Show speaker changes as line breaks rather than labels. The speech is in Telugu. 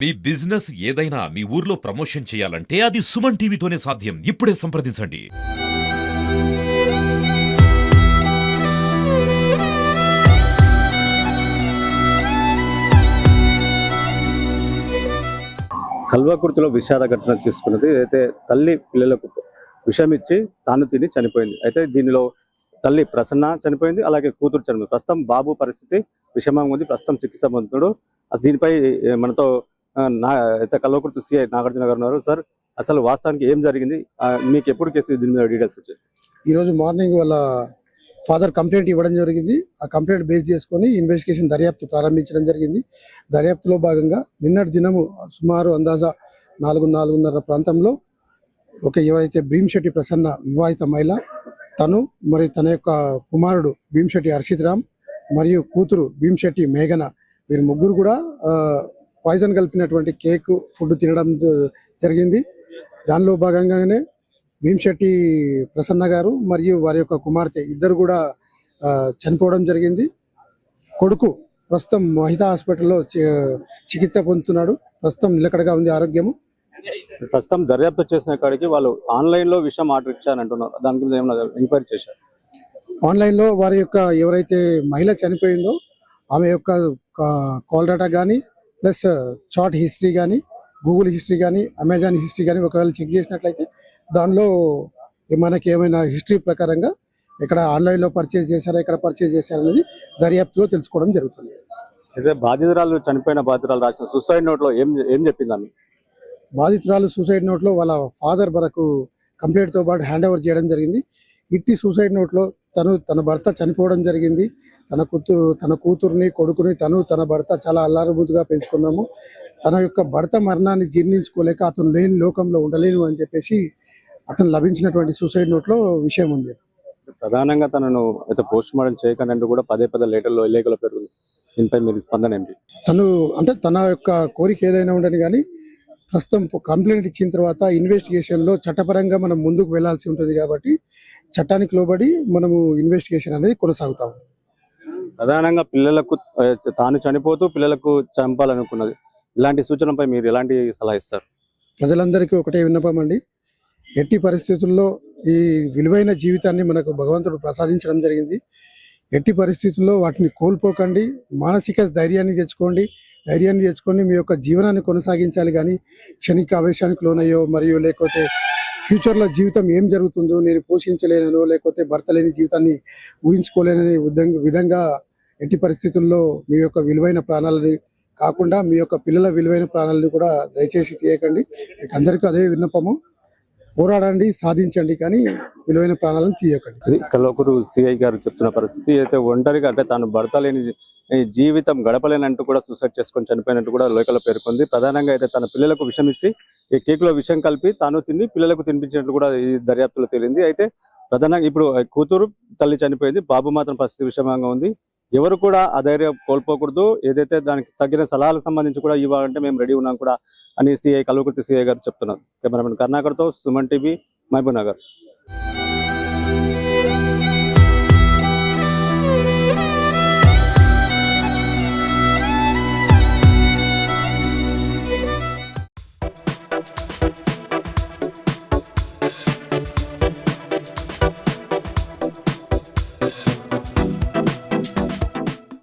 మీ బిజినెస్ ఏదైనా మీ ఊర్లో ప్రమోషన్ చేయాలంటే అది సుమన్ టీవీతోనే సాధ్యం. ఇప్పుడే సంప్రదించండి.
కల్వకుర్తిలో విషాద ఘటన తీసుకున్నది. అయితే తల్లి పిల్లలకు విషమిచ్చి తాను తిని చనిపోయింది. అయితే దీనిలో తల్లి ప్రసన్న చనిపోయింది, అలాగే కూతురు చనిపోయింది. ప్రస్తుతం బాబు పరిస్థితి విషమంగా ఉంది, ప్రస్తుతం చికిత్స పొందుతున్నాడు. దీనిపై మనతో అయితే కల్వకుర్తి సిఐ నాగార్జున గారు ఉన్నారు. సార్, అసలు వాస్తవానికి ఏం జరిగింది, మీకు ఎప్పుడు కేసు దీని మీద డీటెయిల్స్ వచ్చాయి?
ఈరోజు మార్నింగ్ వాళ్ళ ఫాదర్ కంప్లైంట్ ఇవ్వడం జరిగింది. ఆ కంప్లైంట్ బేస్ చేసుకొని ఇన్వెస్టిగేషన్ దర్యాప్తు ప్రారంభించడం జరిగింది. దర్యాప్తులో భాగంగా నిన్నటి దినము సుమారు అందాజా 4:30 ప్రాంతంలో ఎవరైతే భీమ్శెట్టి ప్రసన్న వివాహిత మహిళ, తను మరియు తన యొక్క కుమారుడు భీమ్శెట్టి హర్షిత్ రామ్ మరియు కూతురు భీమ్శెట్టి మేఘన, వీరు ముగ్గురు కూడా పాయిజన్ కలిపినటువంటి కేక్ ఫుడ్ తినడం జరిగింది. దానిలో భాగంగానే భీమ్శెట్టి ప్రసన్న గారు మరియు వారి యొక్క కుమార్తె ఇద్దరు కూడా చనిపోవడం జరిగింది. కొడుకు ప్రస్తుతం మహిళా హాస్పిటల్లో చికిత్స పొందుతున్నాడు. ప్రస్తుతం నిలకడగా ఉంది ఆరోగ్యము.
ప్రస్తుతం దర్యాప్తు చేసిన కాడికి వాళ్ళు ఆన్లైన్ లో విషయం ఆర్డర్ ఇచ్చారని అంటున్నారు. దాని మీద ఏమైనా ఎంక్వైరీ చేశారు?
ఆన్లైన్ లో వారి యొక్క ఎవరైతే మహిళ చనిపోయిందో ఆమె యొక్క కాల్ డేటా కానీ, ప్లస్ చాట్ హిస్టరీ కానీ, గూగుల్ హిస్టరీ కానీ, అమెజాన్ హిస్టరీ కానీ ఒకవేళ చెక్ చేసినట్లయితే దానిలో మనకి ఏమైనా హిస్టరీ ప్రకారంగా ఇక్కడ ఆన్లైన్లో పర్చేజ్ చేశారా, ఎక్కడ పర్చేజ్ చేశారనేది దర్యాప్తులో తెలుసుకోవడం జరుగుతుంది.
అయితే బాధితురాలు చనిపోయిన బాధితురాలు రాసిన సూసైడ్ నోట్ లో ఏం చెప్పింది ఆమె?
బాధితురాలు సూసైడ్ నోట్లో వాళ్ళ ఫాదర్ మనకు కంప్లైంట్తో పాటు హ్యాండ్ ఓవర్ చేయడం జరిగింది. ఇట్టి సూసైడ్ నోట్లో తన భర్త చనిపోవడం జరిగింది. తన కూతుర్ని, కొడుకుని తన భర్త చాలా అల్లారబుద్దుగా పెంచుకున్నాము. తన యొక్క భర్త మరణాన్ని జీర్ణించుకోలేక అతను లేని లోకంలో ఉండలేను అని చెప్పేసి అతను లభించినటువంటి సూసైడ్ నోట్లో విషయం ఉంది.
ప్రధానంగా తనను అయితే పోస్ట్ మార్టం చేయకండి కూడా పదే లేఖలో పెరుగుతుంది. దీనిపై మీరు స్పందన ఏంటి?
తన యొక్క కోరిక ఏదైనా ఉండని కానీ ప్రస్తుతం కంప్లైంట్ ఇచ్చిన తర్వాత ఇన్వెస్టిగేషన్లో చట్టపరంగా మనం ముందుకు వెళ్లాల్సి ఉంటుంది కాబట్టి చట్టానికి లోబడి మనము ఇన్వెస్టిగేషన్ అనేది కొనసాగుతా ఉంది.
ప్రధానంగా పిల్లలకు తాను చనిపోతూ పిల్లలకు చంపాలనుకున్నది, ఇలాంటి సూచనపై మీరు ఎలాంటి సలహా ఇస్తారు?
ప్రజలందరికీ ఒకటే విన్నపం అండి, ఎట్టి పరిస్థితుల్లో ఈ విలువైన జీవితాన్ని మనకు భగవంతుడు ప్రసాదించడం జరిగింది. ఎట్టి పరిస్థితుల్లో వాటిని కోల్పోకండి, మానసిక ధైర్యాన్ని తెచ్చుకొని మీ యొక్క జీవనాన్ని కొనసాగించాలి. కానీ క్షణిక ఆవేశానికి లోనయ్యో మరియు లేకపోతే ఫ్యూచర్లో జీవితం ఏం జరుగుతుందో నేను పోషించలేనో లేకపోతే భర్త లేని జీవితాన్ని ఊహించుకోలేనని విధంగా ఎట్టి పరిస్థితుల్లో మీ యొక్క విలువైన ప్రాణాలని కాకుండా మీ యొక్క పిల్లల విలువైన ప్రాణాలను కూడా దయచేసి తీయకండి. మీకు అందరికీ అదే విన్నపము, పోరాడండి, సాధించండి, కానీ విలువైన ప్రాణాలను తీయకండి.
కల్వకుర్తి సిఐ గారు చెప్తున్న పరిస్థితి అయితే ఒంటరిగా అంటే తాను భర్త లేని జీవితం గడపలేనంటూ కూడా సూసైడ్ చేసుకొని చనిపోయినట్టు కూడా లేఖలో పేర్కొంది. ప్రధానంగా అయితే తన పిల్లలకు విషం ఇచ్చి ఈ కేక్ లో విషం కలిపి తాను తిని పిల్లలకు తినిపించినట్టు కూడా ఈ దర్యాప్తులో తేలింది. అయితే ప్రధానంగా ఇప్పుడు కూతురు తల్లి చనిపోయింది, బాబు మాత్రం పరిస్థితి విషమంగా ఉంది. ఎవరు కూడా అధైర్యం కోల్పోకూడదు, ఏదైతే దానికి తగిన సలహాలకు సంబంధించి కూడా ఇవ్వాలంటే మేము రెడీ ఉన్నాం కూడా అని కల్వకుర్తి సిఐ గారు చెప్తున్నారు. కెమెరామెన్ కర్ణాకర్తో సుమన్ టీవీ, మహబూబ్ నగర్.